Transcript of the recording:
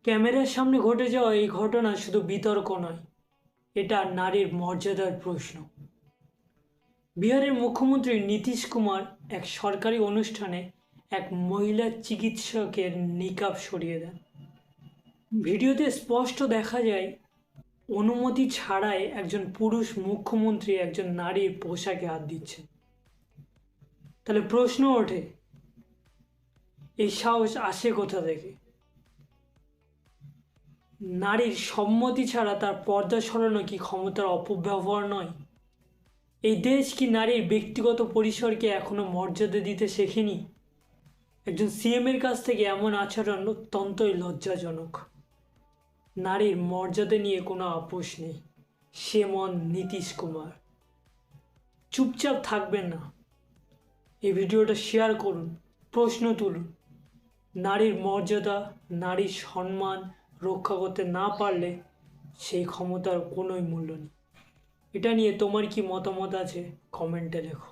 ক্যামেরার সামনে ঘটে যাওয়া এই ঘটনা শুধু বিতর্ক নয়, এটা নারীর মর্যাদার প্রশ্ন। বিহারের মুখ্যমন্ত্রী নীতিশ কুমার এক সরকারি অনুষ্ঠানে এক মহিলা চিকিৎসকের নিকাব সরিয়ে দেন। ভিডিওতে স্পষ্ট দেখা যায় অনুমতি ছাড়াই একজন পুরুষ মুখ্যমন্ত্রী একজন নারীর পোশাকে হাত দিচ্ছেন। তাহলে প্রশ্ন ওঠে, এই সাহস আসে কোথা থেকে? নারীর সম্মতি ছাড়া তার পর্দা সরানো কি ক্ষমতার অপব্যবহার নয়? এই দেশ কি নারীর ব্যক্তিগত পরিসরকে এখনো মর্যাদা দিতে শেখেনি? একজন সিএমের কাছ থেকে এমন আচরণ অত্যন্তই লজ্জাজনক। নারীর মর্যাদা নিয়ে কোনো আপোষ নেই। সে মন নীতিশ কুমার। চুপচাপ থাকবেন না। এই ভিডিওটা শেয়ার করুন, প্রশ্ন তুলুন। নারীর মর্যাদা, নারীর সম্মান রক্ষা করতে না পারলে সেই ক্ষমতার কোনোই মূল্য নেই। এটা নিয়ে তোমার কি মতামত আছে কমেন্টে লেখো।